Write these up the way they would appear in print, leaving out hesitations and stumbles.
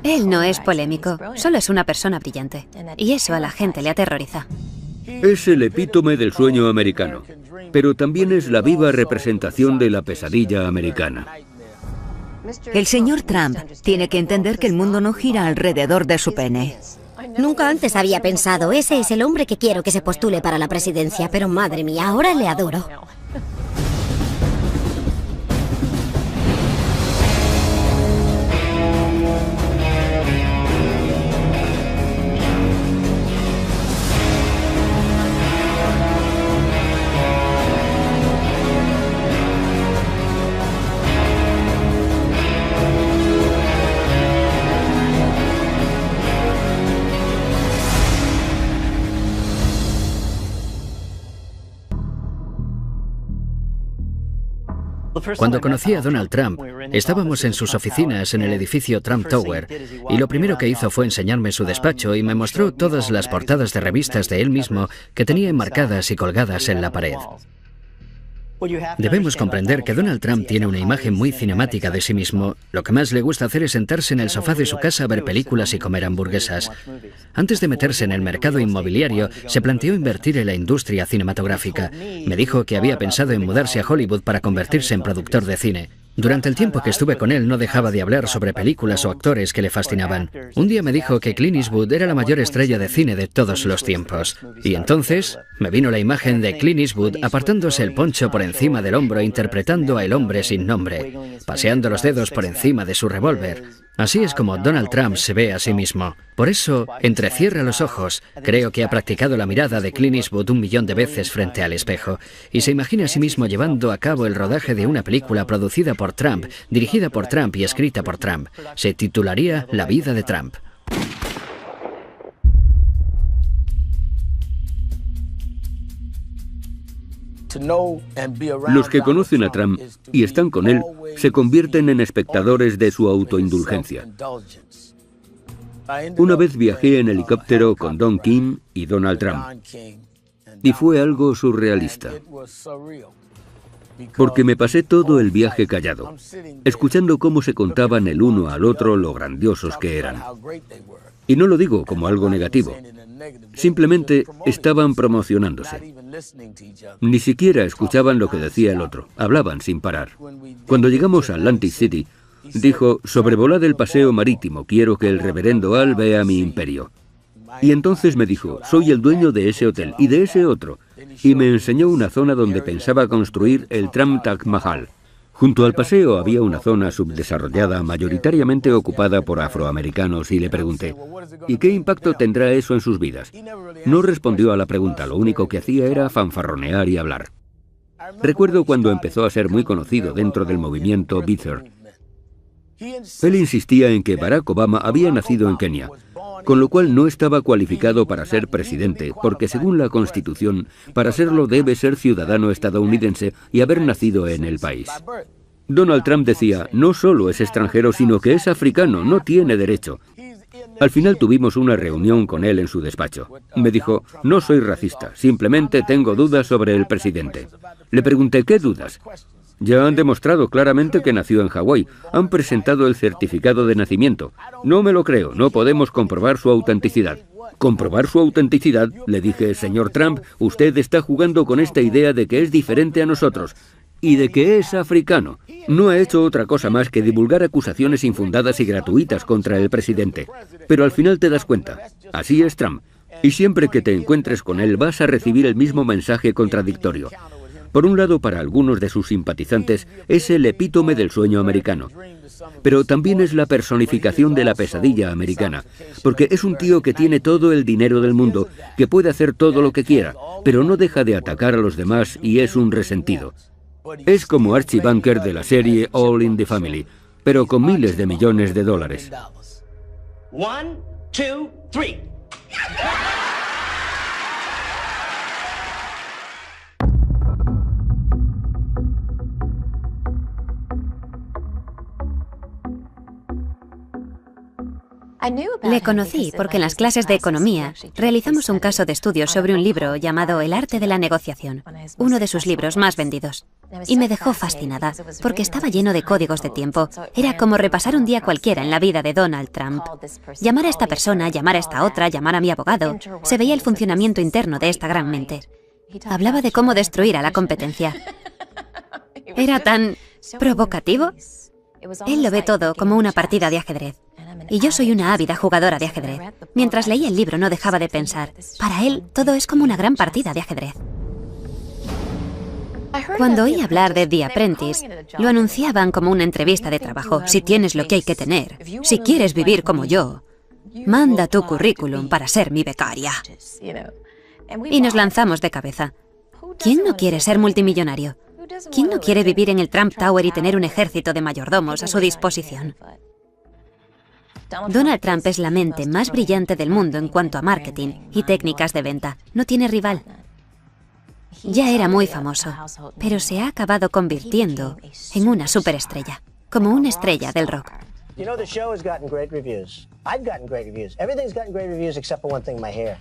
Él no es polémico, solo es una persona brillante. Y eso a la gente le aterroriza. Es el epítome del sueño americano, pero también es la viva representación de la pesadilla americana. El señor Trump tiene que entender que el mundo no gira alrededor de su pene. Nunca antes había pensado, ese es el hombre que quiero que se postule para la presidencia, pero madre mía, ahora le adoro. Cuando conocí a Donald Trump, estábamos en sus oficinas en el edificio Trump Tower, y lo primero que hizo fue enseñarme su despacho y me mostró todas las portadas de revistas de él mismo que tenía enmarcadas y colgadas en la pared. Debemos comprender que Donald Trump tiene una imagen muy cinemática de sí mismo. Lo que más le gusta hacer es sentarse en el sofá de su casa a ver películas y comer hamburguesas. Antes de meterse en el mercado inmobiliario, se planteó invertir en la industria cinematográfica. Me dijo que había pensado en mudarse a Hollywood para convertirse en productor de cine. Durante el tiempo que estuve con él no dejaba de hablar sobre películas o actores que le fascinaban. Un día me dijo que Clint Eastwood era la mayor estrella de cine de todos los tiempos. Y entonces me vino la imagen de Clint Eastwood apartándose el poncho por encima del hombro interpretando a El hombre sin nombre, paseando los dedos por encima de su revólver. Así es como Donald Trump se ve a sí mismo. Por eso, entrecierra los ojos. Creo que ha practicado la mirada de Clint Eastwood 1 millón de veces frente al espejo. Y se imagina a sí mismo llevando a cabo el rodaje de una película producida por Trump, dirigida por Trump y escrita por Trump. Se titularía La vida de Trump. Los que conocen a Trump y están con él se convierten en espectadores de su autoindulgencia. Una vez viajé en helicóptero con Don King y Donald Trump, y fue algo surrealista, porque me pasé todo el viaje callado, escuchando cómo se contaban el uno al otro lo grandiosos que eran. Y no lo digo como algo negativo, simplemente estaban promocionándose. Ni siquiera escuchaban lo que decía el otro, hablaban sin parar. Cuando llegamos a Atlantic City, dijo: sobrevolad el paseo marítimo, quiero que el reverendo Al vea mi imperio. Y entonces me dijo: soy el dueño de ese hotel y de ese otro. Y me enseñó una zona donde pensaba construir el Trump Taj Mahal. Junto al paseo había una zona subdesarrollada, mayoritariamente ocupada por afroamericanos, y le pregunté: ¿y qué impacto tendrá eso en sus vidas? No respondió a la pregunta, lo único que hacía era fanfarronear y hablar. Recuerdo cuando empezó a ser muy conocido dentro del movimiento Beather. Él insistía en que Barack Obama había nacido en Kenia, con lo cual no estaba cualificado para ser presidente, porque según la Constitución, para serlo debe ser ciudadano estadounidense y haber nacido en el país. Donald Trump decía: no solo es extranjero, sino que es africano, no tiene derecho. Al final tuvimos una reunión con él en su despacho. Me dijo: no soy racista, simplemente tengo dudas sobre el presidente. Le pregunté: ¿qué dudas? Ya han demostrado claramente que nació en Hawái. Han presentado el certificado de nacimiento. No me lo creo, no podemos comprobar su autenticidad. ¿Comprobar su autenticidad? Le dije: señor Trump, usted está jugando con esta idea de que es diferente a nosotros y de que es africano. No ha hecho otra cosa más que divulgar acusaciones infundadas y gratuitas contra el presidente. Pero al final te das cuenta, así es Trump. Y siempre que te encuentres con él vas a recibir el mismo mensaje contradictorio. Por un lado, para algunos de sus simpatizantes, es el epítome del sueño americano. Pero también es la personificación de la pesadilla americana, porque es un tío que tiene todo el dinero del mundo, que puede hacer todo lo que quiera, pero no deja de atacar a los demás y es un resentido. Es como Archie Bunker de la serie All in the Family, pero con miles de millones de dólares. 1, 2, 3. Le conocí porque en las clases de economía realizamos un caso de estudio sobre un libro llamado El arte de la negociación, uno de sus libros más vendidos. Y me dejó fascinada, porque estaba lleno de códigos de tiempo. Era como repasar un día cualquiera en la vida de Donald Trump. Llamar a esta persona, llamar a esta otra, llamar a mi abogado. Se veía el funcionamiento interno de esta gran mente. Hablaba de cómo destruir a la competencia. Era tan provocativo. Él lo ve todo como una partida de ajedrez. Y yo soy una ávida jugadora de ajedrez. Mientras leía el libro no dejaba de pensar. Para él, todo es como una gran partida de ajedrez. Cuando oí hablar de The Apprentice, lo anunciaban como una entrevista de trabajo. Si tienes lo que hay que tener, si quieres vivir como yo, manda tu currículum para ser mi becaria. Y nos lanzamos de cabeza. ¿Quién no quiere ser multimillonario? ¿Quién no quiere vivir en el Trump Tower y tener un ejército de mayordomos a su disposición? Donald Trump es la mente más brillante del mundo en cuanto a marketing y técnicas de venta. No tiene rival. Ya era muy famoso, pero se ha acabado convirtiendo en una superestrella, como una estrella del rock. You know, the show has gotten great reviews. I've gotten great reviews. Everything's gotten great reviews except for one thing, my hair.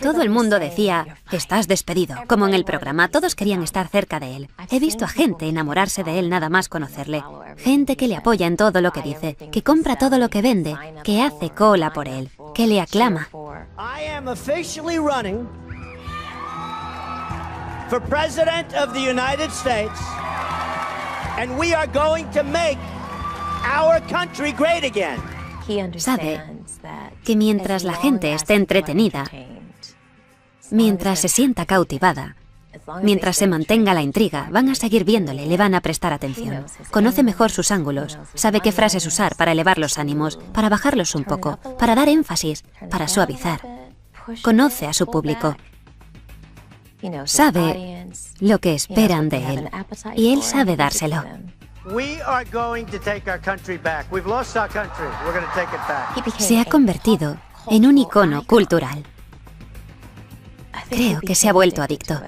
Todo el mundo decía, estás despedido, como en el programa. Todos querían estar cerca de él. He visto a gente enamorarse de él nada más conocerle. Gente que le apoya en todo lo que dice, que compra todo lo que vende, que hace cola por él, que le aclama. I am officially running for President of the United States, and we are going to make our country great again. Sabe que mientras la gente esté entretenida, mientras se sienta cautivada, mientras se mantenga la intriga, van a seguir viéndole, le van a prestar atención. Conoce mejor sus ángulos, sabe qué frases usar para elevar los ánimos, para bajarlos un poco, para dar énfasis, para suavizar. Conoce a su público. Sabe lo que esperan de él y él sabe dárselo. Se ha convertido en un icono cultural. Creo que se ha vuelto adicto.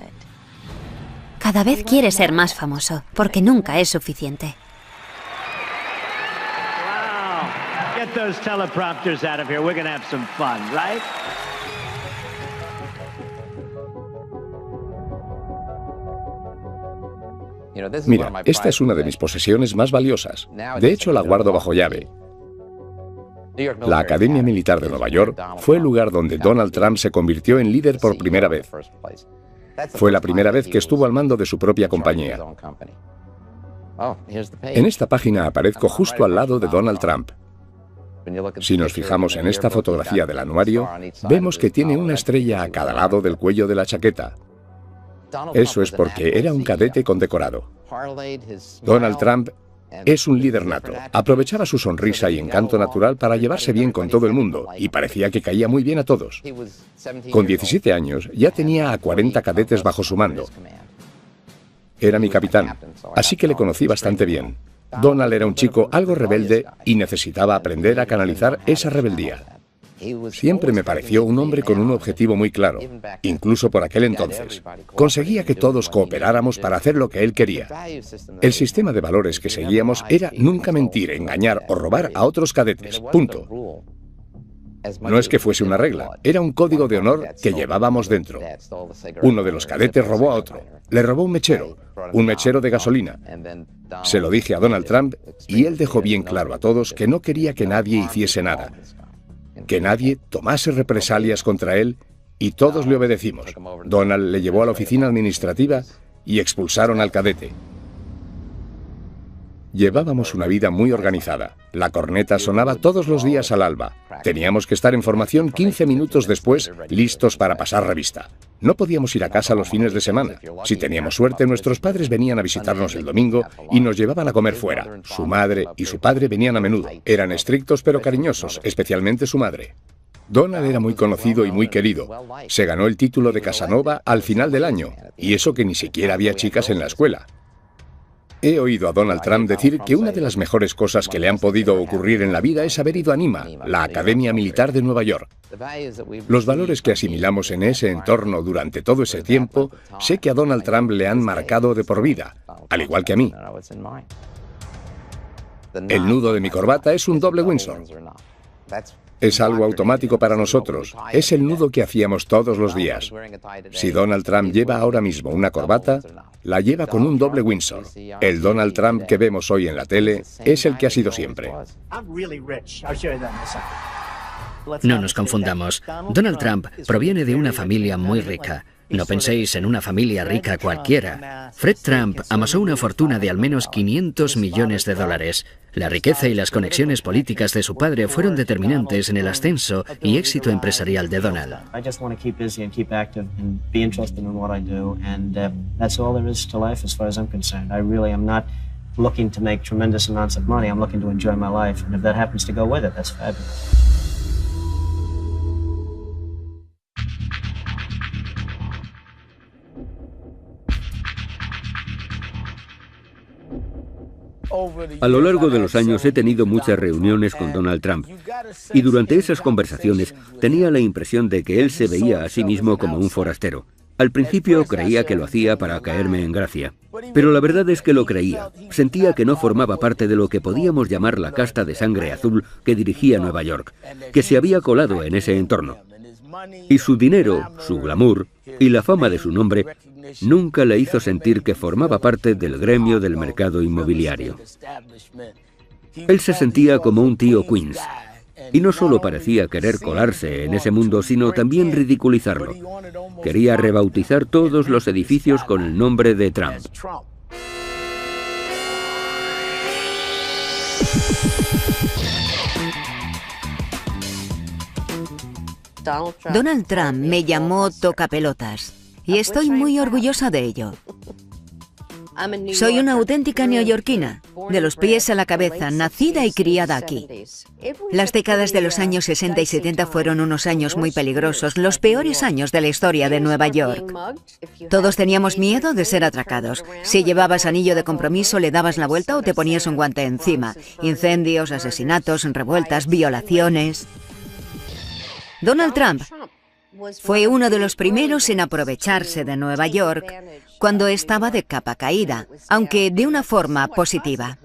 Cada vez quiere ser más famoso, porque nunca es suficiente. Wow. Get those teleprompters out of here. We're going to have some fun, right? Mira, esta es una de mis posesiones más valiosas. De hecho, la guardo bajo llave. La Academia Militar de Nueva York fue el lugar donde Donald Trump se convirtió en líder por primera vez. Fue la primera vez que estuvo al mando de su propia compañía. En esta página aparezco justo al lado de Donald Trump. Si nos fijamos en esta fotografía del anuario, vemos que tiene una estrella a cada lado del cuello de la chaqueta. Eso es porque era un cadete condecorado. Donald Trump es un líder nato. Aprovechaba su sonrisa y encanto natural para llevarse bien con todo el mundo, y parecía que caía muy bien a todos. Con 17 años ya tenía a 40 cadetes bajo su mando. Era mi capitán, así que le conocí bastante bien. Donald era un chico algo rebelde y necesitaba aprender a canalizar esa rebeldía. Siempre me pareció un hombre con un objetivo muy claro, incluso por aquel entonces. Conseguía que todos cooperáramos para hacer lo que él quería. El sistema de valores que seguíamos era nunca mentir, engañar o robar a otros cadetes. Punto. No es que fuese una regla, era un código de honor que llevábamos dentro. Uno de los cadetes robó a otro. Le robó un mechero de gasolina. Se lo dije a Donald Trump y él dejó bien claro a todos que no quería que nadie hiciese nada, que nadie tomase represalias contra él, y todos le obedecimos. Donald le llevó a la oficina administrativa y expulsaron al cadete. Llevábamos una vida muy organizada. La corneta sonaba todos los días al alba. Teníamos que estar en formación 15 minutos después, listos para pasar revista. No podíamos ir a casa los fines de semana. Si teníamos suerte, nuestros padres venían a visitarnos el domingo y nos llevaban a comer fuera. Su madre y su padre venían a menudo. Eran estrictos pero cariñosos, especialmente su madre. Donald era muy conocido y muy querido. Se ganó el título de Casanova al final del año, y eso que ni siquiera había chicas en la escuela. He oído a Donald Trump decir que una de las mejores cosas que le han podido ocurrir en la vida es haber ido a NIMA, la Academia Militar de Nueva York. Los valores que asimilamos en ese entorno durante todo ese tiempo, sé que a Donald Trump le han marcado de por vida, al igual que a mí. El nudo de mi corbata es un doble Windsor. Es algo automático para nosotros. Es el nudo que hacíamos todos los días. Si Donald Trump lleva ahora mismo una corbata, la lleva con un doble Windsor. El Donald Trump que vemos hoy en la tele es el que ha sido siempre. No nos confundamos. Donald Trump proviene de una familia muy rica. No penséis en una familia rica cualquiera. Fred Trump amasó una fortuna de al menos 500 millones de dólares. La riqueza y las conexiones políticas de su padre fueron determinantes en el ascenso y éxito empresarial de Donald. Looking to make tremendous amounts of money. I'm looking to enjoy my life, and if that happens to go with it, that's fabulous. A lo largo de los años he tenido muchas reuniones con Donald Trump y durante esas conversaciones tenía la impresión de que él se veía a sí mismo como un forastero. Al principio creía que lo hacía para caerme en gracia, pero la verdad es que lo creía. Sentía que no formaba parte de lo que podíamos llamar la casta de sangre azul que dirigía Nueva York, que se había colado en ese entorno. Y su dinero, su glamour y la fama de su nombre nunca le hizo sentir que formaba parte del gremio del mercado inmobiliario. Él se sentía como un tío Queens, y no solo parecía querer colarse en ese mundo, sino también ridiculizarlo. Quería rebautizar todos los edificios con el nombre de Trump. Donald Trump me llamó tocapelotas y estoy muy orgullosa de ello. Soy una auténtica neoyorquina, de los pies a la cabeza, nacida y criada aquí. Las décadas de los años 60 y 70 fueron unos años muy peligrosos, los peores años de la historia de Nueva York. Todos teníamos miedo de ser atracados. Si llevabas anillo de compromiso, le dabas la vuelta o te ponías un guante encima. Incendios, asesinatos, revueltas, violaciones. Donald Trump fue uno de los primeros en aprovecharse de Nueva York cuando estaba de capa caída, aunque de una forma positiva.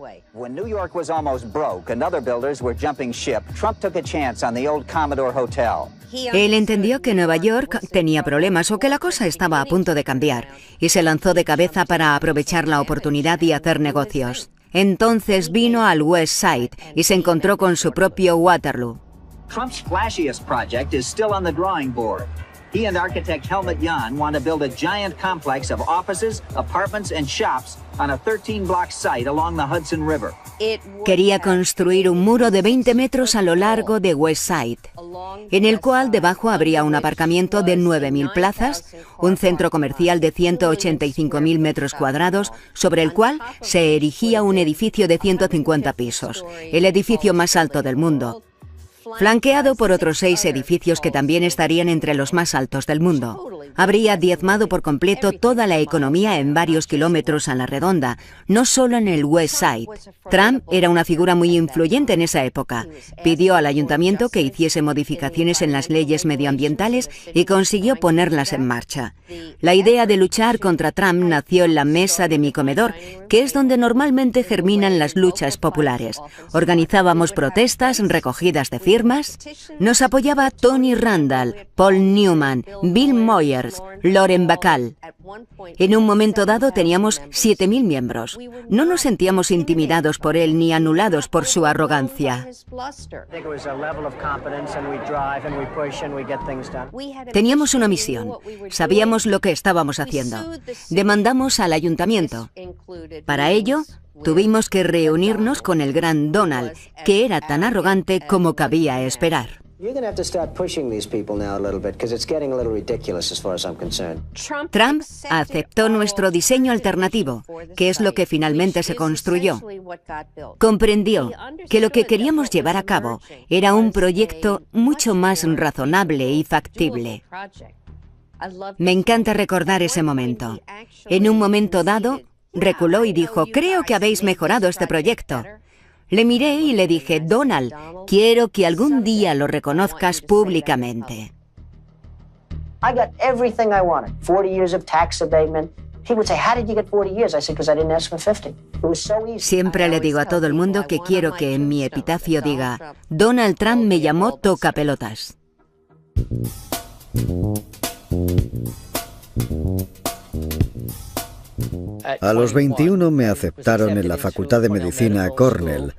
Él entendió que Nueva York tenía problemas o que la cosa estaba a punto de cambiar y se lanzó de cabeza para aprovechar la oportunidad y hacer negocios. Entonces vino al West Side y se encontró con su propio Waterloo. Trump's flashiest project is still on the drawing board. He and architect Helmut Jahn want to build a giant complex of offices, apartments, and shops on a 13-block site along the Hudson River. Quería construir un muro de 20 metros a lo largo de West Side, en el cual debajo habría un aparcamiento de 9.000 plazas, un centro comercial de 185.000 metros cuadrados, sobre el cual se erigía un edificio de 150 pisos, el edificio más alto del mundo, flanqueado por otros 6 edificios que también estarían entre los más altos del mundo. Habría diezmado por completo toda la economía en varios kilómetros a la redonda, no solo en el West Side. Trump era una figura muy influyente en esa época. Pidió al ayuntamiento que hiciese modificaciones en las leyes medioambientales y consiguió ponerlas en marcha. La idea de luchar contra Trump nació en la mesa de mi comedor, que es donde normalmente germinan las luchas populares. Organizábamos protestas, recogidas de firmas. Nos apoyaba Tony Randall, Paul Newman, Bill Moyers, Lauren Bacall. En un momento dado teníamos 7.000 miembros. No nos sentíamos intimidados por él ni anulados por su arrogancia. Teníamos una misión. Sabíamos lo que estábamos haciendo. Demandamos al ayuntamiento. Para ello, tuvimos que reunirnos con el gran Donald, que era tan arrogante como cabía esperar. Trump aceptó nuestro diseño alternativo, que es lo que finalmente se construyó. Comprendió que lo que queríamos llevar a cabo era un proyecto mucho más razonable y factible. Me encanta recordar ese momento. En un momento dado, reculó y dijo: «Creo que habéis mejorado este proyecto». Le miré y le dije: «Donald, quiero que algún día lo reconozcas públicamente». Siempre le digo a todo el mundo que quiero que en mi epitafio diga: Donald Trump me llamó tocapelotas. A los 21 me aceptaron en la Facultad de Medicina Cornell.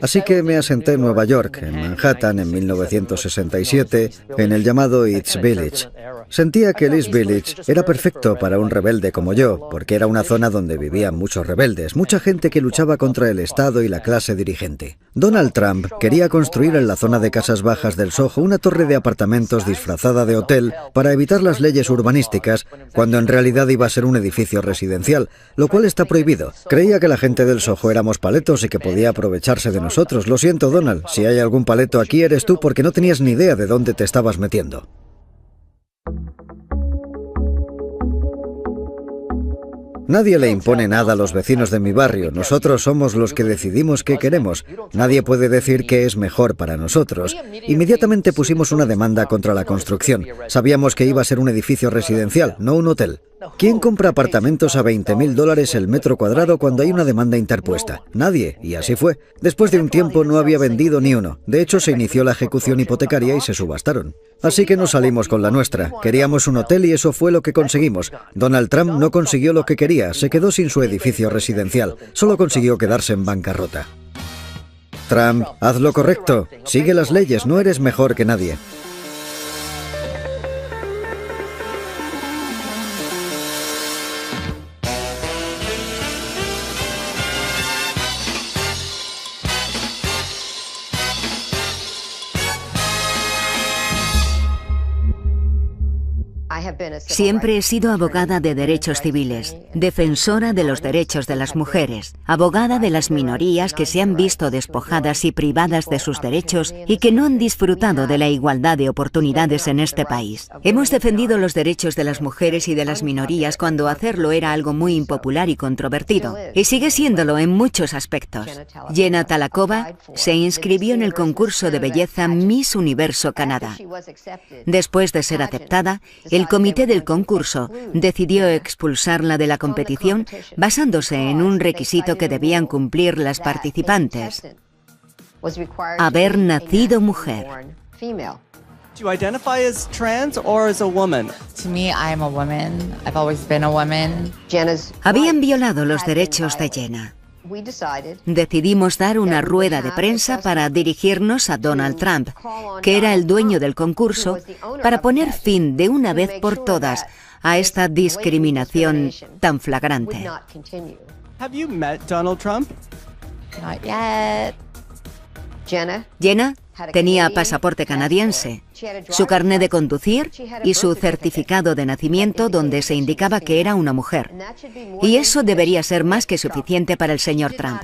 Así que me asenté en Nueva York, en Manhattan, en 1967, en el llamado East Village. Sentía que el East Village era perfecto para un rebelde como yo, porque era una zona donde vivían muchos rebeldes, mucha gente que luchaba contra el Estado y la clase dirigente. Donald Trump quería construir en la zona de casas bajas del Soho una torre de apartamentos disfrazada de hotel para evitar las leyes urbanísticas, cuando en realidad iba a ser un edificio residencial, lo cual está prohibido. Creía que la gente del Soho éramos paletos y que podía aprovecharse de nosotros. Lo siento, Donald, si hay algún paleto aquí eres tú, porque no tenías ni idea de dónde te estabas metiendo. Nadie le impone nada a los vecinos de mi barrio. Nosotros somos los que decidimos qué queremos. Nadie puede decir qué es mejor para nosotros. Inmediatamente pusimos una demanda contra la construcción. Sabíamos que iba a ser un edificio residencial, no un hotel. ¿Quién compra apartamentos a $20.000 el metro cuadrado cuando hay una demanda interpuesta? Nadie, y así fue. Después de un tiempo no había vendido ni uno. De hecho, se inició la ejecución hipotecaria y se subastaron. Así que nos salimos con la nuestra. Queríamos un hotel y eso fue lo que conseguimos. Donald Trump no consiguió lo que quería, se quedó sin su edificio residencial. Solo consiguió quedarse en bancarrota. Trump, haz lo correcto. Sigue las leyes, no eres mejor que nadie. Siempre he sido abogada de derechos civiles, defensora de los derechos de las mujeres, abogada de las minorías que se han visto despojadas y privadas de sus derechos y que no han disfrutado de la igualdad de oportunidades en este país. Hemos defendido los derechos de las mujeres y de las minorías cuando hacerlo era algo muy impopular y controvertido, y sigue siéndolo en muchos aspectos. Jenna Talakova se inscribió en el concurso de belleza Miss Universo Canadá. Después de ser aceptada, el comité del concurso decidió expulsarla de la competición basándose en un requisito que debían cumplir las participantes: haber nacido mujer. Do you identify as trans or as a woman? To me, I am a woman. I've always been a woman. Habían violado los derechos de Jenna. Decidimos dar una rueda de prensa para dirigirnos a Donald Trump, que era el dueño del concurso, para poner fin de una vez por todas a esta discriminación tan flagrante. Have you met Donald Trump? Not yet. Jenna tenía pasaporte canadiense, su carné de conducir y su certificado de nacimiento donde se indicaba que era una mujer. Y eso debería ser más que suficiente para el señor Trump.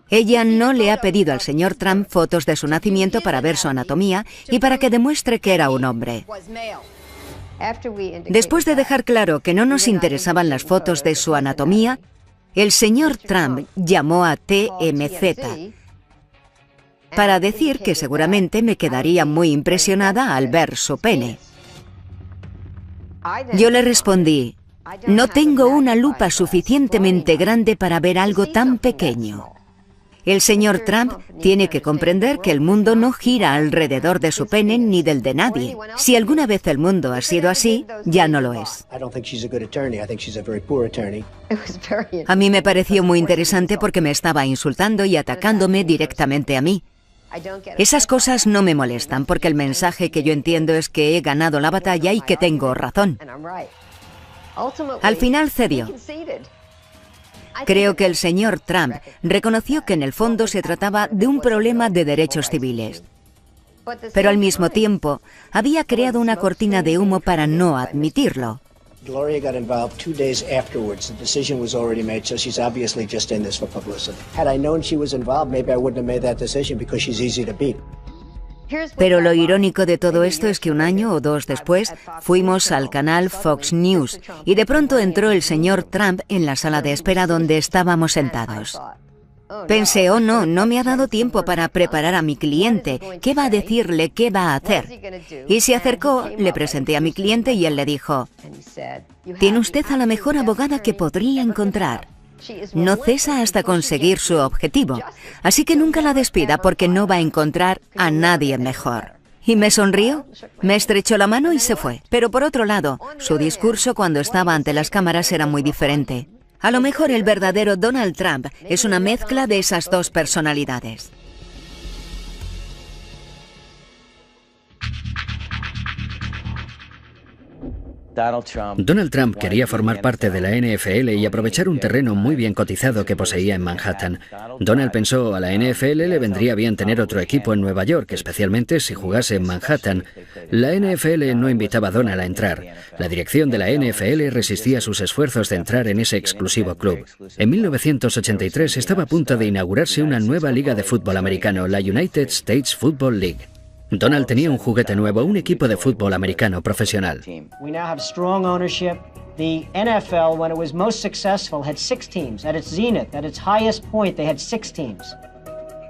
Ella no le ha pedido al señor Trump fotos de su nacimiento para ver su anatomía y para que demuestre que era un hombre. Después de dejar claro que no nos interesaban las fotos de su anatomía, el señor Trump llamó a TMZ para decir que seguramente me quedaría muy impresionada al ver su pene. Yo le respondí: no tengo una lupa suficientemente grande para ver algo tan pequeño. El señor Trump tiene que comprender que el mundo no gira alrededor de su pene ni del de nadie. Si alguna vez el mundo ha sido así, ya no lo es. A mí me pareció muy interesante porque me estaba insultando y atacándome directamente a mí. Esas cosas no me molestan porque el mensaje que yo entiendo es que he ganado la batalla y que tengo razón. Al final cedió. Creo que el señor Trump reconoció que en el fondo se trataba de un problema de derechos civiles. Pero al mismo tiempo, había creado una cortina de humo para no admitirlo. Gloria got involved 2 days afterwards. The decision was already made, so she's obviously just in this for publicity. Had I known she was involved, maybe I wouldn't have made that decision because she's easy to beat. Pero lo irónico de todo esto es que 1 año o 2 después fuimos al canal Fox News y de pronto entró el señor Trump en la sala de espera donde estábamos sentados. Pensé, oh no me ha dado tiempo para preparar a mi cliente. ¿Qué va a decirle? ¿Qué va a hacer? Y se acercó, le presenté a mi cliente y él le dijo, tiene usted a la mejor abogada que podría encontrar. No cesa hasta conseguir su objetivo, así que nunca la despida porque no va a encontrar a nadie mejor. Y me sonrió, me estrechó la mano y se fue. Pero por otro lado, su discurso cuando estaba ante las cámaras era muy diferente. A lo mejor el verdadero Donald Trump es una mezcla de esas dos personalidades. Donald Trump quería formar parte de la NFL y aprovechar un terreno muy bien cotizado que poseía en Manhattan. Donald pensó, a la NFL le vendría bien tener otro equipo en Nueva York, especialmente si jugase en Manhattan. La NFL no invitaba a Donald a entrar. La dirección de la NFL resistía sus esfuerzos de entrar en ese exclusivo club. En 1983 estaba a punto de inaugurarse una nueva liga de fútbol americano, la United States Football League. Donald tenía un juguete nuevo, un equipo de fútbol americano profesional. We now have strong ownership. The NFL, when it was most successful, had 6 teams. At its zenith, at its highest point, they had 6 teams.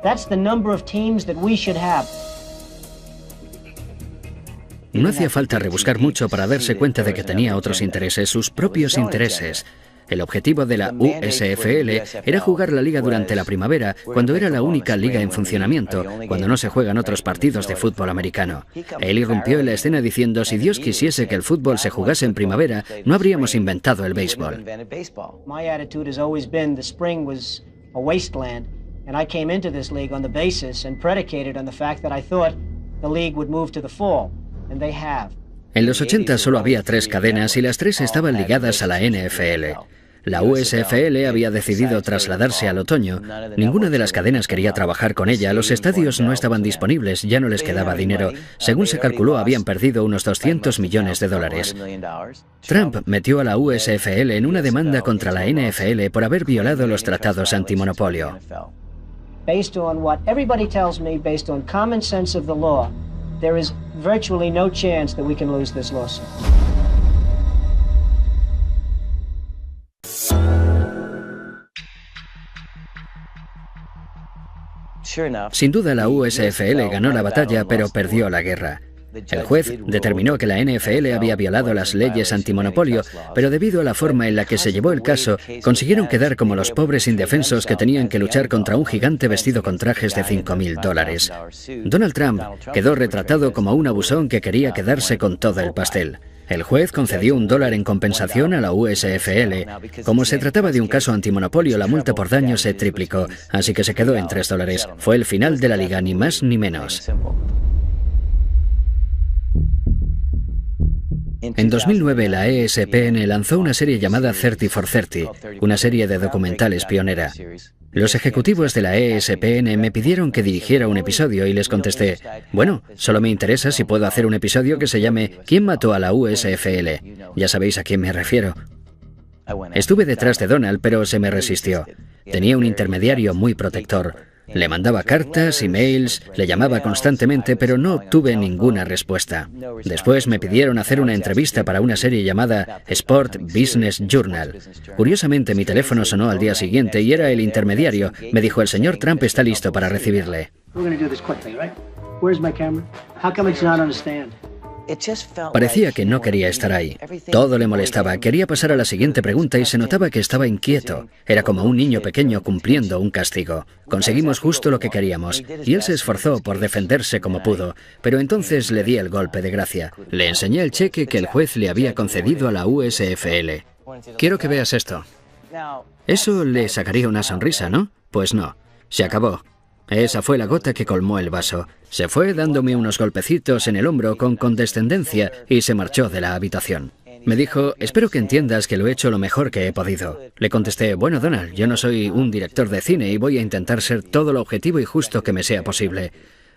That's the number of teams that we should have. No hacía falta rebuscar mucho para darse cuenta de que tenía otros intereses, sus propios intereses. El objetivo de la USFL era jugar la liga durante la primavera, cuando era la única liga en funcionamiento, cuando no se juegan otros partidos de fútbol americano. Él irrumpió en la escena diciendo, si Dios quisiese que el fútbol se jugase en primavera, no habríamos inventado el béisbol. My attitude has always been the spring was a wasteland, and I came into this league on the basis and predicated on the fact that I thought the league would move to the fall, and they have. En los 80 solo había 3 cadenas y las 3 estaban ligadas a la NFL. La USFL había decidido trasladarse al otoño. Ninguna de las cadenas quería trabajar con ella, los estadios no estaban disponibles, ya no les quedaba dinero. Según se calculó, habían perdido unos $200 millones. Trump metió a la USFL en una demanda contra la NFL por haber violado los tratados antimonopolio. Based on what everybody tells me, based on common sense of the law, there is virtually no chance that we can lose this lawsuit. Sin duda la USFL ganó la batalla, pero perdió la guerra. El juez determinó que la NFL había violado las leyes antimonopolio, pero debido a la forma en la que se llevó el caso, consiguieron quedar como los pobres indefensos que tenían que luchar contra un gigante vestido con trajes de $5.000. Donald Trump quedó retratado como un abusón que quería quedarse con todo el pastel. El juez concedió $1 en compensación a la USFL. Como se trataba de un caso antimonopolio, la multa por daño se triplicó, así que se quedó en $3. Fue el final de la liga, ni más ni menos. En 2009, la ESPN lanzó una serie llamada 30 for 30, una serie de documentales pionera. Los ejecutivos de la ESPN me pidieron que dirigiera un episodio y les contesté, bueno, solo me interesa si puedo hacer un episodio que se llame ¿Quién mató a la USFL? Ya sabéis a quién me refiero. Estuve detrás de Donald, pero se me resistió. Tenía un intermediario muy protector. Le mandaba cartas, emails, le llamaba constantemente, pero no obtuve ninguna respuesta. Después me pidieron hacer una entrevista para una serie llamada Sport Business Journal. Curiosamente, mi teléfono sonó al día siguiente y era el intermediario. Me dijo, el señor Trump está listo para recibirle. Parecía que no quería estar ahí. Todo le molestaba. Quería pasar a la siguiente pregunta y se notaba que estaba inquieto. Era como un niño pequeño cumpliendo un castigo. Conseguimos justo lo que queríamos, y él se esforzó por defenderse como pudo, pero entonces le di el golpe de gracia. Le enseñé el cheque que el juez le había concedido a la USFL. Quiero que veas esto. Eso le sacaría una sonrisa, ¿no? Pues no. Se acabó. Esa fue la gota que colmó el vaso. Se fue dándome unos golpecitos en el hombro con condescendencia y se marchó de la habitación. Me dijo, espero que entiendas que lo he hecho lo mejor que he podido. Le contesté, bueno, Donald, yo no soy un director de cine y voy a intentar ser todo lo objetivo y justo que me sea posible.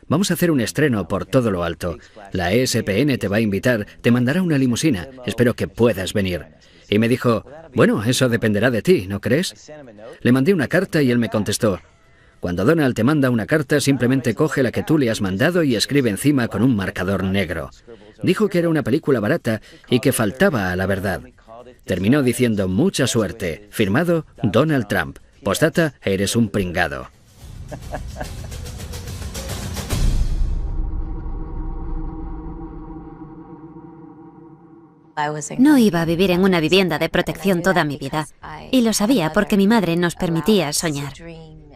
Vamos a hacer un estreno por todo lo alto. La ESPN te va a invitar, te mandará una limusina. Espero que puedas venir. Y me dijo, bueno, eso dependerá de ti, ¿no crees? Le mandé una carta y él me contestó, cuando Donald te manda una carta, simplemente coge la que tú le has mandado y escribe encima con un marcador negro. Dijo que era una película barata y que faltaba a la verdad. Terminó diciendo mucha suerte. Firmado Donald Trump. Postdata, eres un pringado. No iba a vivir en una vivienda de protección toda mi vida, y lo sabía porque mi madre nos permitía soñar,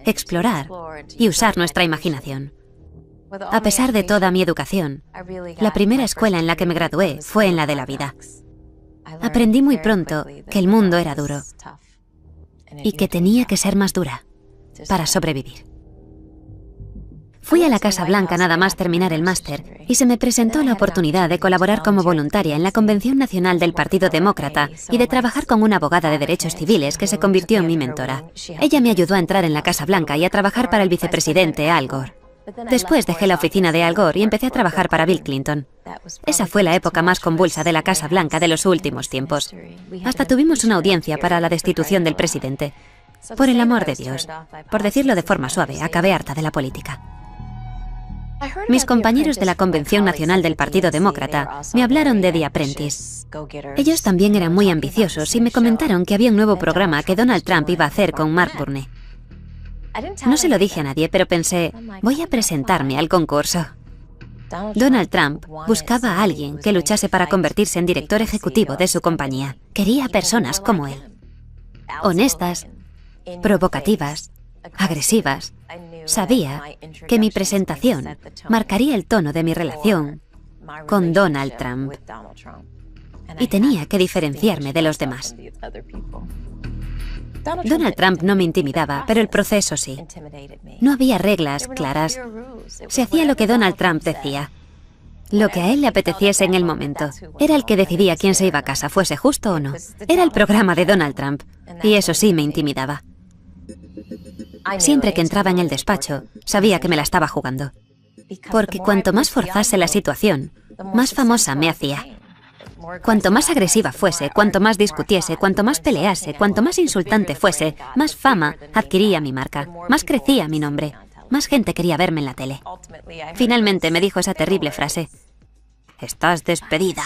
explorar y usar nuestra imaginación. A pesar de toda mi educación, la primera escuela en la que me gradué fue en la de la vida. Aprendí muy pronto que el mundo era duro y que tenía que ser más dura para sobrevivir. Fui a la Casa Blanca nada más terminar el máster y se me presentó la oportunidad de colaborar como voluntaria en la Convención Nacional del Partido Demócrata y de trabajar con una abogada de derechos civiles que se convirtió en mi mentora. Ella me ayudó a entrar en la Casa Blanca y a trabajar para el vicepresidente Al Gore. Después dejé la oficina de Al Gore y empecé a trabajar para Bill Clinton. Esa fue la época más convulsa de la Casa Blanca de los últimos tiempos. Hasta tuvimos una audiencia para la destitución del presidente. Por el amor de Dios, por decirlo de forma suave, acabé harta de la política. Mis compañeros de la Convención Nacional del Partido Demócrata me hablaron de The Apprentice. Ellos también eran muy ambiciosos y me comentaron que había un nuevo programa que Donald Trump iba a hacer con Mark Burney. No se lo dije a nadie, pero pensé, voy a presentarme al concurso. Donald Trump buscaba a alguien que luchase para convertirse en director ejecutivo de su compañía. Quería personas como él. Honestas, provocativas, agresivas. Sabía que mi presentación marcaría el tono de mi relación con Donald Trump y tenía que diferenciarme de los demás. Donald Trump no me intimidaba, pero el proceso sí. No había reglas claras. Se hacía lo que Donald Trump decía. Lo que a él le apeteciese en el momento. Era el que decidía quién se iba a casa, fuese justo o no. Era el programa de Donald Trump, y eso sí me intimidaba. Siempre que entraba en el despacho, sabía que me la estaba jugando. Porque cuanto más forzase la situación, más famosa me hacía. Cuanto más agresiva fuese, cuanto más discutiese, cuanto más pelease, cuanto más insultante fuese, más fama adquiría mi marca, más crecía mi nombre, más gente quería verme en la tele. Finalmente me dijo esa terrible frase: «Estás despedida»,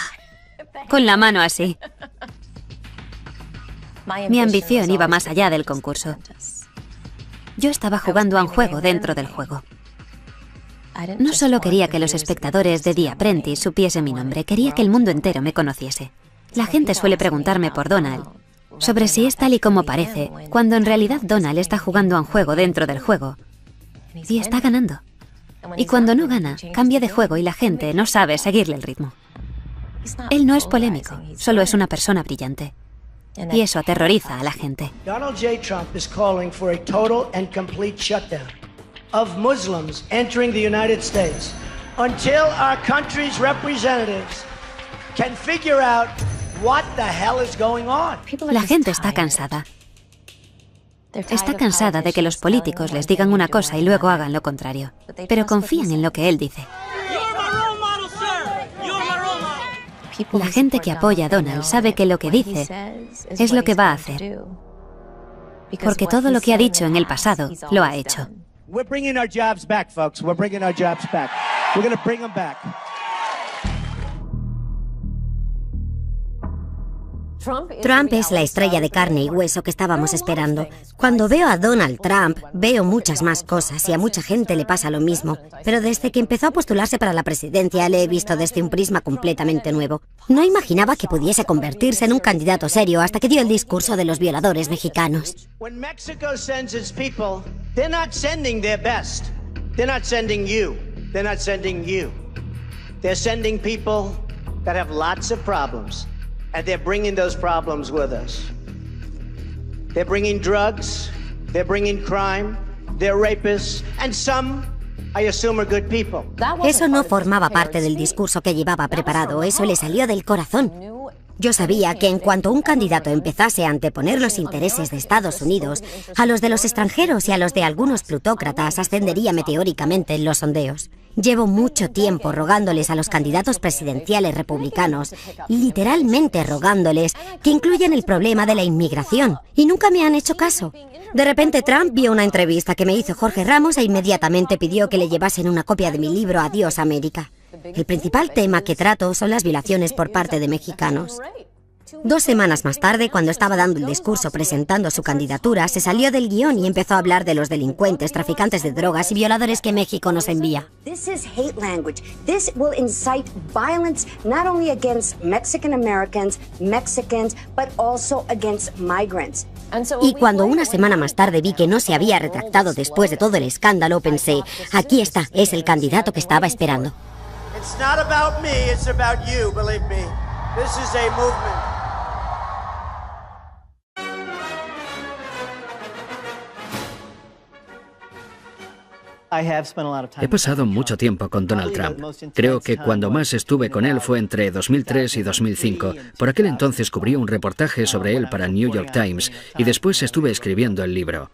con la mano así. Mi ambición iba más allá del concurso. Yo estaba jugando a un juego dentro del juego. No solo quería que los espectadores de The Apprentice supiesen mi nombre, quería que el mundo entero me conociese. La gente suele preguntarme por Donald, sobre si es tal y como parece, cuando en realidad Donald está jugando a un juego dentro del juego y está ganando. Y cuando no gana, cambia de juego y la gente no sabe seguirle el ritmo. Él no es polémico, solo es una persona brillante. Y eso aterroriza a la gente. Donald J. Trump is calling for a total and complete shutdown of Muslims entering the United States until our country's representatives can figure out what the hell is going on. La gente está cansada. Está cansada de que los políticos les digan una cosa y luego hagan lo contrario. Pero confían en lo que él dice. La gente que apoya a Donald sabe que lo que dice es lo que va a hacer. Porque todo lo que ha dicho en el pasado lo ha hecho. We're bringing our jobs back, folks. We're bringing our jobs back. We're going to bring them back. Trump es la estrella de carne y hueso que estábamos esperando. Cuando veo a Donald Trump, veo muchas más cosas y a mucha gente le pasa lo mismo. Pero desde que empezó a postularse para la presidencia, le he visto desde un prisma completamente nuevo. No imaginaba que pudiese convertirse en un candidato serio hasta que dio el discurso de los violadores mexicanos. When Mexico sends its people, they're not sending their best. They're not sending you. They're not sending you. They're sending people that have lots of problems. And they're bringing those problems with us. They're bringing drugs, they're bringing crime, they're rapists, and some, I assume, are good people. Eso no formaba parte del discurso que llevaba preparado, eso le salió del corazón. Yo sabía que en cuanto un candidato empezase a anteponer los intereses de Estados Unidos a los de los extranjeros y a los de algunos plutócratas, ascendería meteóricamente en los sondeos. Llevo mucho tiempo rogándoles a los candidatos presidenciales republicanos, literalmente rogándoles, que incluyan el problema de la inmigración, y nunca me han hecho caso. De repente Trump vio una entrevista que me hizo Jorge Ramos e inmediatamente pidió que le llevasen una copia de mi libro Adiós América. El principal tema que trato son las violaciones por parte de mexicanos. 2 semanas más tarde, cuando estaba dando el discurso presentando su candidatura, se salió del guión y empezó a hablar de los delincuentes, traficantes de drogas y violadores que México nos envía. This is hate language. This will incite violence not only against Mexican Americans, Mexicans, but also against migrants. Y cuando una semana más tarde vi que no se había retractado después de todo el escándalo, pensé, aquí está, es el candidato que estaba esperando. It's not about me, it's about you, believe me. This is a movement. He pasado mucho tiempo con Donald Trump. Creo que cuando más estuve con él fue entre 2003 y 2005. Por aquel entonces cubrí un reportaje sobre él para New York Times y después estuve escribiendo el libro.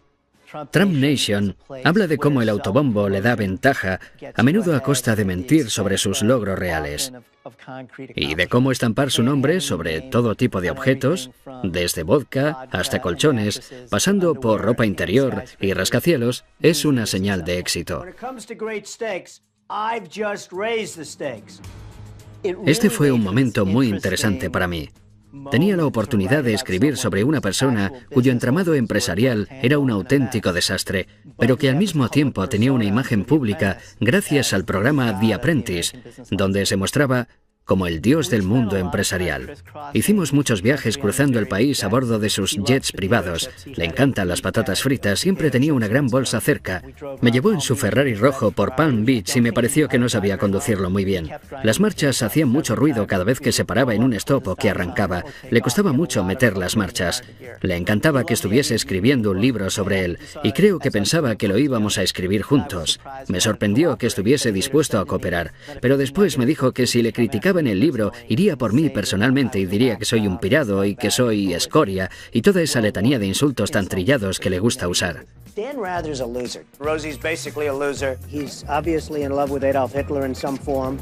Trump Nation habla de cómo el autobombo le da ventaja, a menudo a costa de mentir sobre sus logros reales, y de cómo estampar su nombre sobre todo tipo de objetos, desde vodka hasta colchones, pasando por ropa interior y rascacielos, es una señal de éxito. Este fue un momento muy interesante para mí. Tenía la oportunidad de escribir sobre una persona cuyo entramado empresarial era un auténtico desastre, pero que al mismo tiempo tenía una imagen pública gracias al programa The Apprentice, donde se mostraba como el dios del mundo empresarial. Hicimos muchos viajes cruzando el país a bordo de sus jets privados. Le encantan las patatas fritas, siempre tenía una gran bolsa cerca. Me llevó en su Ferrari rojo por Palm Beach y me pareció que no sabía conducirlo muy bien. Las marchas hacían mucho ruido cada vez que se paraba en un stop o que arrancaba. Le costaba mucho meter las marchas. Le encantaba que estuviese escribiendo un libro sobre él y creo que pensaba que lo íbamos a escribir juntos. Me sorprendió que estuviese dispuesto a cooperar, pero después me dijo que si le criticaba en el libro, iría por mí personalmente y diría que soy un pirado y que soy escoria y toda esa letanía de insultos tan trillados que le gusta usar. Dan Rather's a loser. Rosie's basically a loser. He's obviously in love with Adolf Hitler in some form.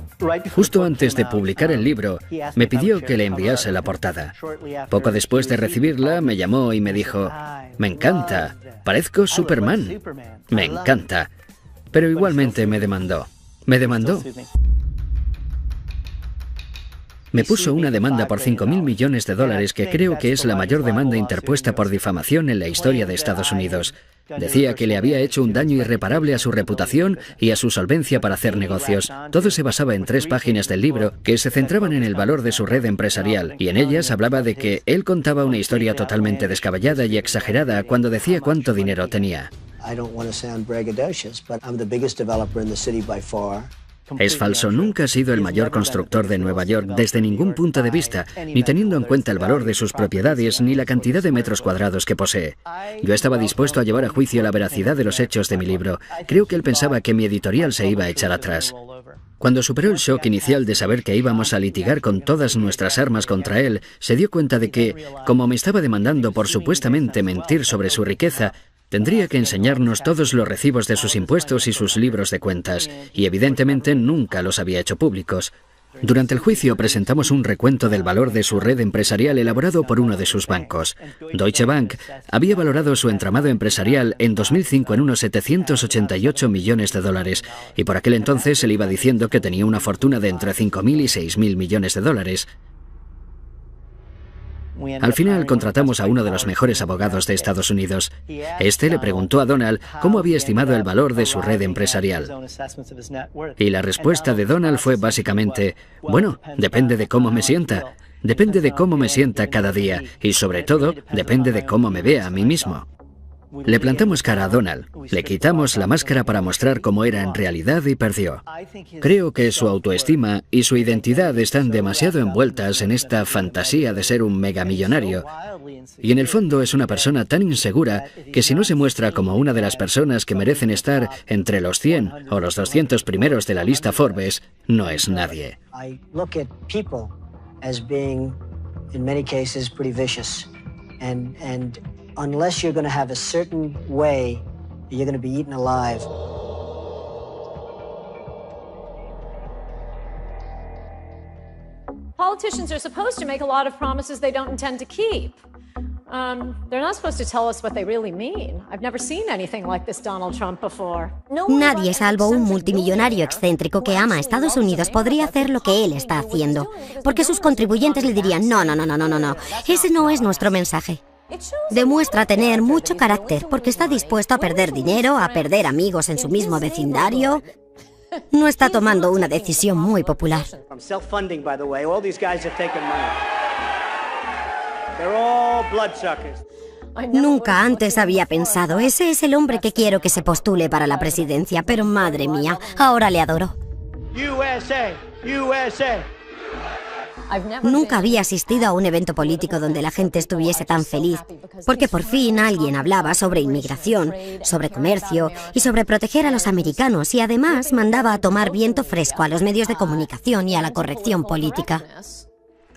Justo antes de publicar el libro, me pidió que le enviase la portada. Poco después de recibirla, me llamó y me dijo, «Me encanta, parezco Superman. Me encanta». Pero igualmente me demandó. Me demandó. Me puso una demanda por $5.000 millones que creo que es la mayor demanda interpuesta por difamación en la historia de Estados Unidos. Decía que le había hecho un daño irreparable a su reputación y a su solvencia para hacer negocios. Todo se basaba en 3 páginas del libro que se centraban en el valor de su red empresarial, y en ellas hablaba de que él contaba una historia totalmente descabellada y exagerada cuando decía cuánto dinero tenía. Es falso, nunca ha sido el mayor constructor de Nueva York desde ningún punto de vista, ni teniendo en cuenta el valor de sus propiedades ni la cantidad de metros cuadrados que posee. Yo estaba dispuesto a llevar a juicio la veracidad de los hechos de mi libro. Creo que él pensaba que mi editorial se iba a echar atrás. Cuando superó el shock inicial de saber que íbamos a litigar con todas nuestras armas contra él, se dio cuenta de que, como me estaba demandando por supuestamente mentir sobre su riqueza, tendría que enseñarnos todos los recibos de sus impuestos y sus libros de cuentas, y evidentemente nunca los había hecho públicos. Durante el juicio presentamos un recuento del valor de su red empresarial elaborado por uno de sus bancos. Deutsche Bank había valorado su entramado empresarial en 2005 en unos $788 millones, y por aquel entonces él iba diciendo que tenía una fortuna de entre $5.000 y $6.000 millones. Al final contratamos a uno de los mejores abogados de Estados Unidos. Este le preguntó a Donald cómo había estimado el valor de su red empresarial. Y la respuesta de Donald fue básicamente, bueno, depende de cómo me sienta. Depende de cómo me sienta cada día y sobre todo depende de cómo me vea a mí mismo. Le plantamos cara a Donald, le quitamos la máscara para mostrar cómo era en realidad y perdió. Creo que su autoestima y su identidad están demasiado envueltas en esta fantasía de ser un megamillonario. Y en el fondo es una persona tan insegura que si no se muestra como una de las personas que merecen estar entre los 100 o los 200 primeros de la lista Forbes, no es nadie. Unless you're going to have a certain way, you're going to be eaten alive. Politicians are supposed to make a lot of promises they don't intend to keep. Nadie, salvo un multimillonario excéntrico que ama a Estados Unidos, podría hacer lo que él está haciendo. Porque sus contribuyentes le dirían, no, ese no es nuestro mensaje. Demuestra tener mucho carácter porque está dispuesto a perder dinero, a perder amigos en su mismo vecindario. No está tomando una decisión muy popular. Nunca antes había pensado, ese es el hombre que quiero que se postule para la presidencia, pero madre mía, ahora le adoro. Nunca había asistido a un evento político donde la gente estuviese tan feliz, porque por fin alguien hablaba sobre inmigración, sobre comercio y sobre proteger a los americanos, y además mandaba a tomar viento fresco a los medios de comunicación y a la corrección política.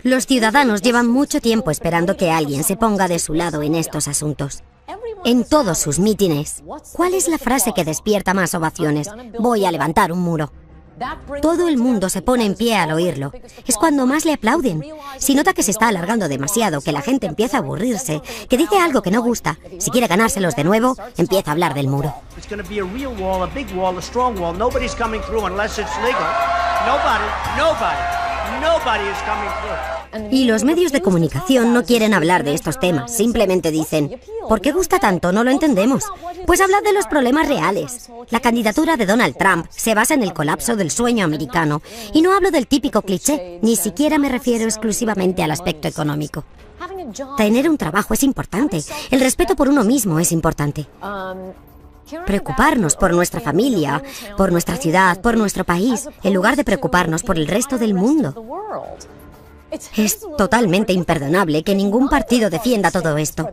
Los ciudadanos llevan mucho tiempo esperando que alguien se ponga de su lado en estos asuntos. En todos sus mítines, ¿cuál es la frase que despierta más ovaciones? Voy a levantar un muro. Todo el mundo se pone en pie al oírlo. Es cuando más le aplauden. Si nota que se está alargando demasiado, que la gente empieza a aburrirse, que dice algo que no gusta, si quiere ganárselos de nuevo, empieza a hablar del muro. Y los medios de comunicación no quieren hablar de estos temas, simplemente dicen, ¿por qué gusta tanto? No lo entendemos. Pues hablad de los problemas reales. La candidatura de Donald Trump se basa en el colapso del sueño americano. Y no hablo del típico cliché, ni siquiera me refiero exclusivamente al aspecto económico. Tener un trabajo es importante, el respeto por uno mismo es importante. Preocuparnos por nuestra familia, por nuestra ciudad, por nuestro país, en lugar de preocuparnos por el resto del mundo. Es totalmente imperdonable que ningún partido defienda todo esto.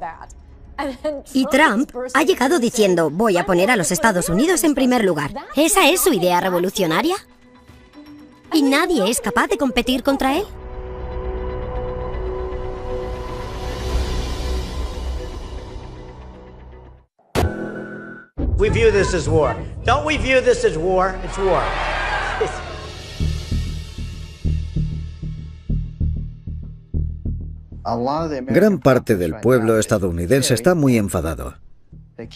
Y Trump ha llegado diciendo, voy a poner a los Estados Unidos en primer lugar. ¿Esa es su idea revolucionaria? ¿Y nadie es capaz de competir contra él? We view this as war. Don't we view this as war? It's war. Gran parte del pueblo estadounidense está muy enfadado.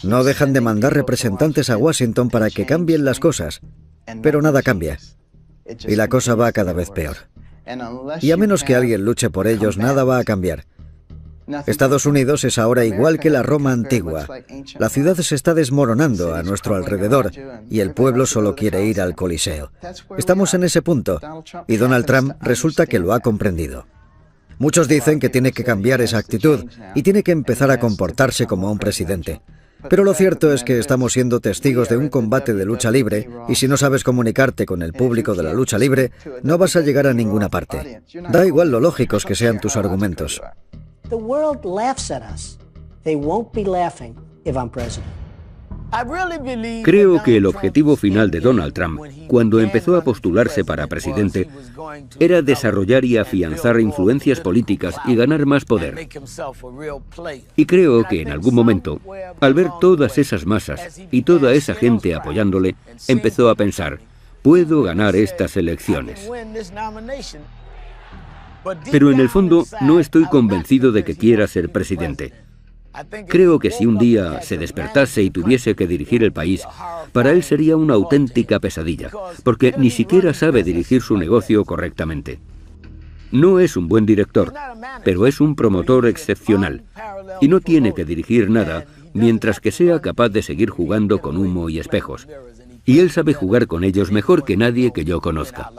No dejan de mandar representantes a Washington para que cambien las cosas, pero nada cambia. Y la cosa va cada vez peor. Y a menos que alguien luche por ellos, nada va a cambiar. Estados Unidos es ahora igual que la Roma antigua. La ciudad se está desmoronando a nuestro alrededor y el pueblo solo quiere ir al Coliseo. Estamos en ese punto y Donald Trump resulta que lo ha comprendido. Muchos dicen que tiene que cambiar esa actitud y tiene que empezar a comportarse como un presidente. Pero lo cierto es que estamos siendo testigos de un combate de lucha libre y si no sabes comunicarte con el público de la lucha libre, no vas a llegar a ninguna parte. Da igual lo lógicos que sean tus argumentos. The world laughs at us. They won't be laughing if I'm president. Creo que el objetivo final de Donald Trump, cuando empezó a postularse para presidente, era desarrollar y afianzar influencias políticas y ganar más poder. Y creo que en algún momento, al ver todas esas masas y toda esa gente apoyándole, empezó a pensar, puedo ganar estas elecciones. Pero en el fondo no estoy convencido de que quiera ser presidente. Creo que si un día se despertase y tuviese que dirigir el país, para él sería una auténtica pesadilla, porque ni siquiera sabe dirigir su negocio correctamente. No es un buen director, pero es un promotor excepcional, y no tiene que dirigir nada mientras que sea capaz de seguir jugando con humo y espejos. Y él sabe jugar con ellos mejor que nadie que yo conozca.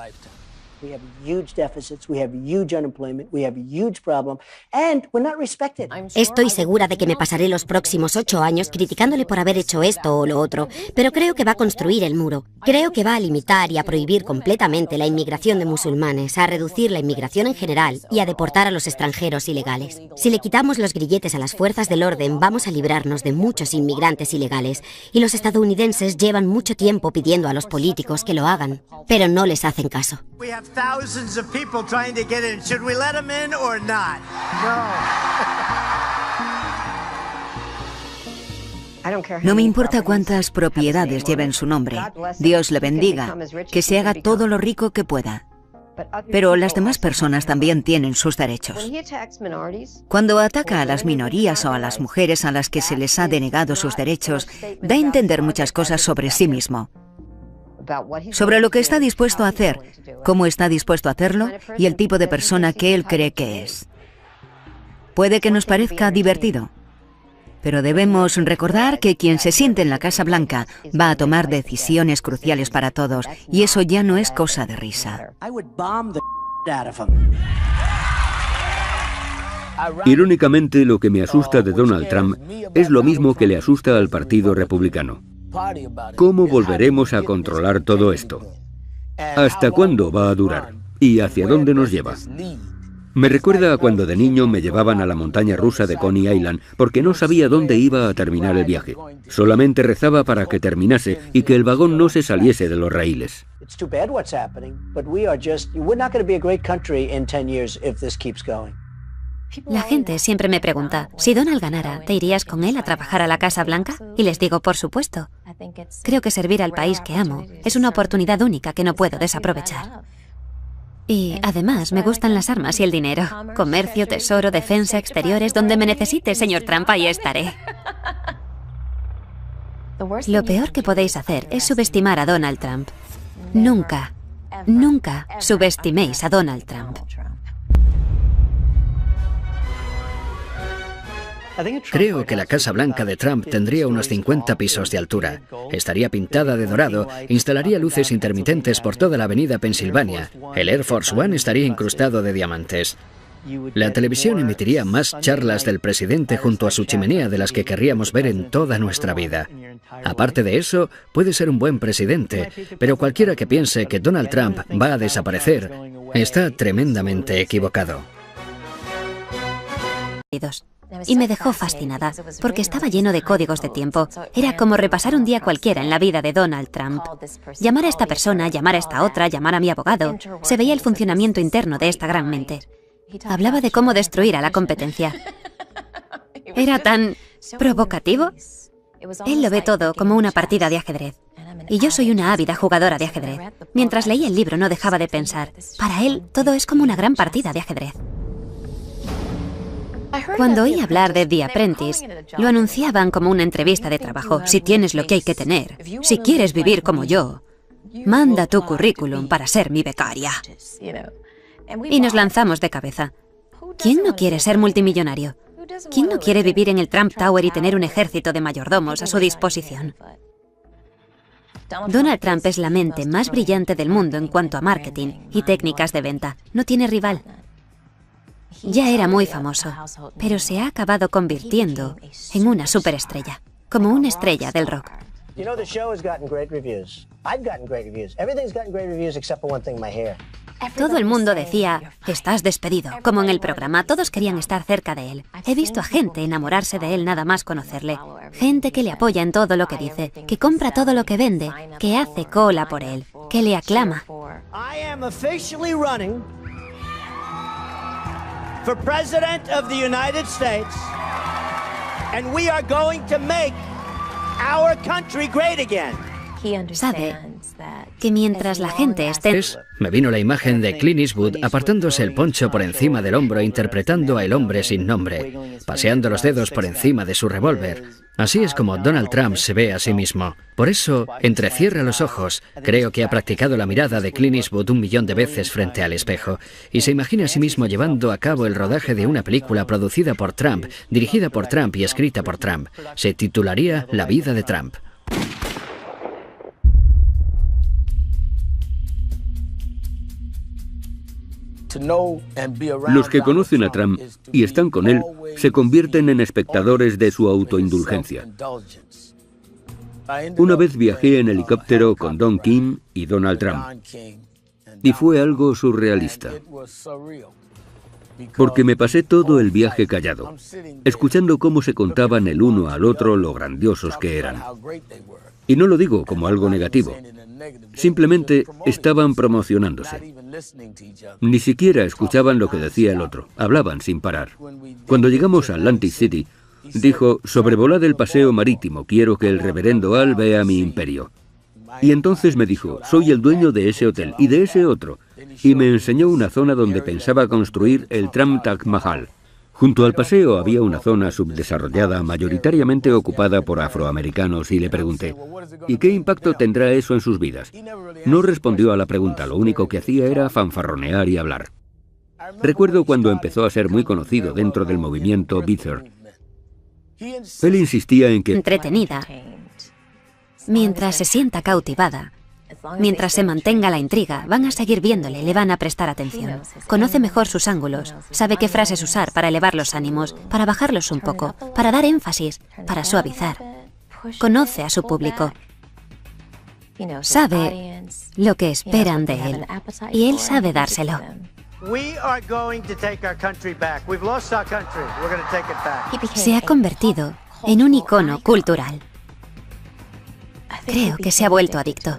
We have huge deficits, we have huge unemployment, we have huge problem, and we're not respected. Estoy segura de que me pasaré los próximos 8 años criticándole por haber hecho esto o lo otro, pero creo que va a construir el muro. Creo que va a limitar y a prohibir completamente la inmigración de musulmanes, a reducir la inmigración en general y a deportar a los extranjeros ilegales. Si le quitamos los grilletes a las fuerzas del orden, vamos a librarnos de muchos inmigrantes ilegales, y los estadounidenses llevan mucho tiempo pidiendo a los políticos que lo hagan, pero no les hacen caso. We have thousands of people trying to get in. Should we let them in or not? No me importa cuántas propiedades lleven su nombre. Dios le bendiga, que se haga todo lo rico que pueda. Pero las demás personas también tienen sus derechos. Cuando ataca a las minorías o a las mujeres a las que se les ha denegado sus derechos, da a entender muchas cosas sobre sí mismo. Sobre lo que está dispuesto a hacer, cómo está dispuesto a hacerlo y el tipo de persona que él cree que es. Puede que nos parezca divertido, pero debemos recordar que quien se siente en la Casa Blanca va a tomar decisiones cruciales para todos, y eso ya no es cosa de risa. Irónicamente, lo que me asusta de Donald Trump es lo mismo que le asusta al Partido Republicano. ¿Cómo volveremos a controlar todo esto? ¿Hasta cuándo va a durar? ¿Y hacia dónde nos lleva? Me recuerda a cuando de niño me llevaban a la montaña rusa de Coney Island porque no sabía dónde iba a terminar el viaje. Solamente rezaba para que terminase y que el vagón no se saliese de los raíles. La gente siempre me pregunta, si Donald ganara, ¿te irías con él a trabajar a la Casa Blanca? Y les digo, por supuesto. Creo que servir al país que amo es una oportunidad única que no puedo desaprovechar. Y además me gustan las armas y el dinero. Comercio, tesoro, defensa, exteriores, donde me necesite, señor Trump, ahí estaré. Lo peor que podéis hacer es subestimar a Donald Trump. Nunca, nunca subestiméis a Donald Trump. Creo que la Casa Blanca de Trump tendría unos 50 pisos de altura. Estaría pintada de dorado, instalaría luces intermitentes por toda la avenida Pensilvania. El Air Force One estaría incrustado de diamantes. La televisión emitiría más charlas del presidente junto a su chimenea de las que querríamos ver en toda nuestra vida. Aparte de eso, puede ser un buen presidente, pero cualquiera que piense que Donald Trump va a desaparecer está tremendamente equivocado. Y me dejó fascinada, porque estaba lleno de códigos de tiempo. Era como repasar un día cualquiera en la vida de Donald Trump. Llamar a esta persona, llamar a esta otra, llamar a mi abogado. Se veía el funcionamiento interno de esta gran mente. Hablaba de cómo destruir a la competencia. Era tan provocativo. Él lo ve todo como una partida de ajedrez. Y yo soy una ávida jugadora de ajedrez. Mientras leía el libro no dejaba de pensar. Para él, todo es como una gran partida de ajedrez. Cuando oí hablar de The Apprentice, lo anunciaban como una entrevista de trabajo. Si tienes lo que hay que tener, si quieres vivir como yo, manda tu currículum para ser mi becaria. Y nos lanzamos de cabeza. ¿Quién no quiere ser multimillonario? ¿Quién no quiere vivir en el Trump Tower y tener un ejército de mayordomos a su disposición? Donald Trump es la mente más brillante del mundo en cuanto a marketing y técnicas de venta. No tiene rival. Ya era muy famoso, pero se ha acabado convirtiendo en una superestrella, como una estrella del rock. Todo el mundo decía, estás despedido, como en el programa, todos querían estar cerca de él. He visto a gente enamorarse de él nada más conocerle, gente que le apoya en todo lo que dice, que compra todo lo que vende, que hace cola por él, que le aclama. For President of the United States, and we are going to make our country great again. Sabe que mientras la gente esté... Me vino la imagen de Clint Eastwood apartándose el poncho por encima del hombro interpretando a El hombre sin nombre, paseando los dedos por encima de su revólver. Así es como Donald Trump se ve a sí mismo. Por eso, entrecierra los ojos. Creo que ha practicado la mirada de Clint Eastwood 1 millón de veces frente al espejo y se imagina a sí mismo llevando a cabo el rodaje de una película producida por Trump, dirigida por Trump y escrita por Trump. Se titularía La vida de Trump. Los que conocen a Trump y están con él se convierten en espectadores de su autoindulgencia. Una vez viajé en helicóptero con Don King y Donald Trump y fue algo surrealista. Porque me pasé todo el viaje callado, escuchando cómo se contaban el uno al otro lo grandiosos que eran. Y no lo digo como algo negativo, simplemente estaban promocionándose. Ni siquiera escuchaban lo que decía el otro, hablaban sin parar. Cuando llegamos a Atlantic City, dijo, sobrevolad el paseo marítimo, quiero que el reverendo Al vea mi imperio. Y entonces me dijo, soy el dueño de ese hotel y de ese otro, y me enseñó una zona donde pensaba construir el Trump Taj Mahal. Junto al paseo había una zona subdesarrollada mayoritariamente ocupada por afroamericanos y le pregunté, ¿y qué impacto tendrá eso en sus vidas? No respondió a la pregunta, lo único que hacía era fanfarronear y hablar. Recuerdo cuando empezó a ser muy conocido dentro del movimiento Bither. Él insistía en que... Entretenida. Mientras se sienta cautivada, mientras se mantenga la intriga, van a seguir viéndole, le van a prestar atención. Conoce mejor sus ángulos, sabe qué frases usar para elevar los ánimos, para bajarlos un poco, para dar énfasis, para suavizar. Conoce a su público. Sabe lo que esperan de él y él sabe dárselo. Se ha convertido en un icono cultural. Creo que se ha vuelto adicto.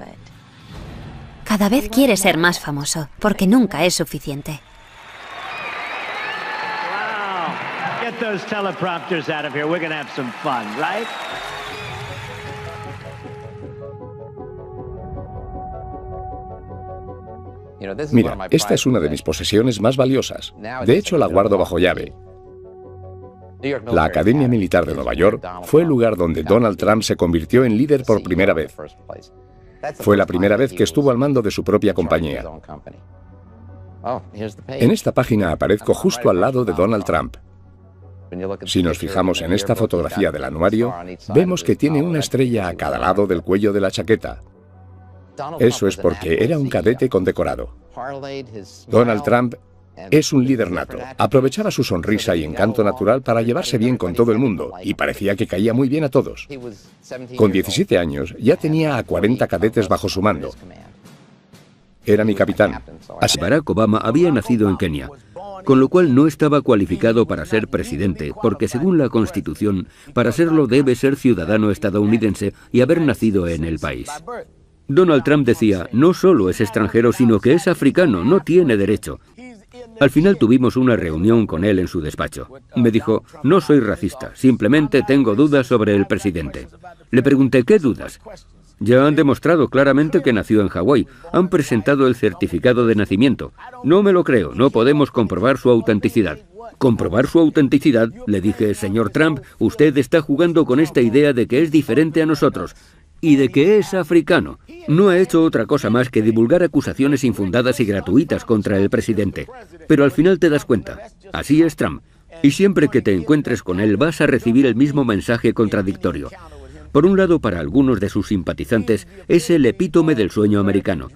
Cada vez quiere ser más famoso, porque nunca es suficiente. Wow. Get those teleprompters out of here. We're gonna have some fun, right? Mira, esta es una de mis posesiones más valiosas. De hecho, la guardo bajo llave. La Academia Militar de Nueva York fue el lugar donde Donald Trump se convirtió en líder por primera vez. Fue la primera vez que estuvo al mando de su propia compañía. En esta página aparezco justo al lado de Donald Trump. Si nos fijamos en esta fotografía del anuario, vemos que tiene una estrella a cada lado del cuello de la chaqueta. Eso es porque era un cadete condecorado. Donald Trump es un líder nato. Aprovechaba su sonrisa y encanto natural para llevarse bien con todo el mundo y parecía que caía muy bien a todos. Con 17 años ya tenía a 40 cadetes bajo su mando. Era mi capitán. Así Barack Obama había nacido en Kenia, con lo cual no estaba cualificado para ser presidente, porque según la Constitución, para serlo debe ser ciudadano estadounidense y haber nacido en el país. Donald Trump decía, no solo es extranjero, sino que es africano, no tiene derecho. Al final tuvimos una reunión con él en su despacho. Me dijo, no soy racista, simplemente tengo dudas sobre el presidente. Le pregunté, ¿qué dudas? Ya han demostrado claramente que nació en Hawái. Han presentado el certificado de nacimiento. No me lo creo, no podemos comprobar su autenticidad. ¿Comprobar su autenticidad? Le dije, señor Trump, usted está jugando con esta idea de que es diferente a nosotros y de que es africano. No ha hecho otra cosa más que divulgar acusaciones infundadas y gratuitas contra el presidente. Pero al final te das cuenta, así es Trump. Y siempre que te encuentres con él vas a recibir el mismo mensaje contradictorio. Por un lado, para algunos de sus simpatizantes, es el epítome del sueño americano.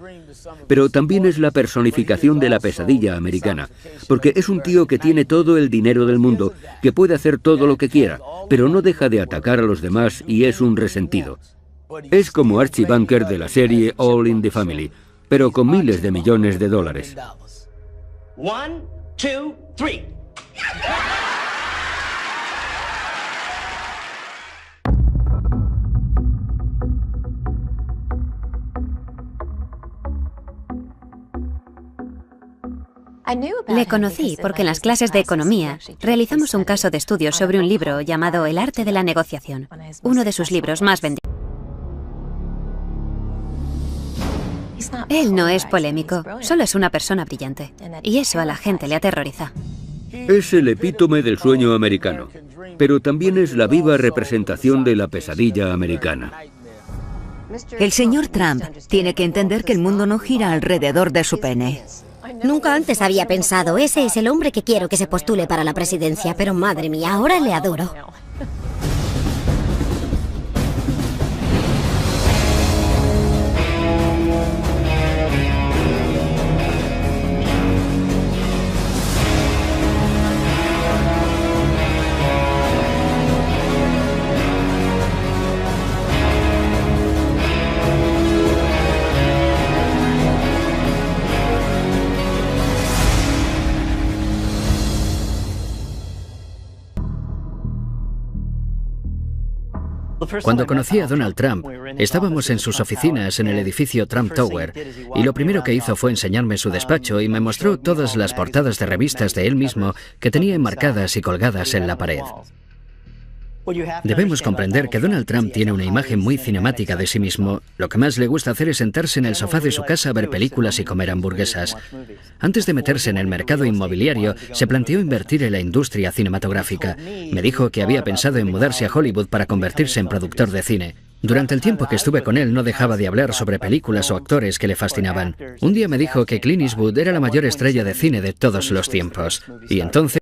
Pero también es la personificación de la pesadilla americana, porque es un tío que tiene todo el dinero del mundo, que puede hacer todo lo que quiera, pero no deja de atacar a los demás y es un resentido. Es como Archie Bunker de la serie All in the Family, pero con miles de millones de dólares. 1, 2, 3. Le conocí porque en las clases de economía realizamos un caso de estudio sobre un libro llamado El arte de la negociación, uno de sus libros más vendidos. Él no es polémico, solo es una persona brillante, y eso a la gente le aterroriza. Es el epítome del sueño americano, pero también es la viva representación de la pesadilla americana. El señor Trump tiene que entender que el mundo no gira alrededor de su pene. Nunca antes había pensado, ese es el hombre que quiero que se postule para la presidencia, pero madre mía, ahora le adoro. Cuando conocí a Donald Trump, estábamos en sus oficinas en el edificio Trump Tower, y lo primero que hizo fue enseñarme su despacho y me mostró todas las portadas de revistas de él mismo que tenía enmarcadas y colgadas en la pared. Debemos comprender que Donald Trump tiene una imagen muy cinemática de sí mismo. Lo que más le gusta hacer es sentarse en el sofá de su casa a ver películas y comer hamburguesas. Antes de meterse en el mercado inmobiliario, se planteó invertir en la industria cinematográfica. Me dijo que había pensado en mudarse a Hollywood para convertirse en productor de cine. Durante el tiempo que estuve con él no dejaba de hablar sobre películas o actores que le fascinaban. Un día me dijo que Clint Eastwood era la mayor estrella de cine de todos los tiempos. Y entonces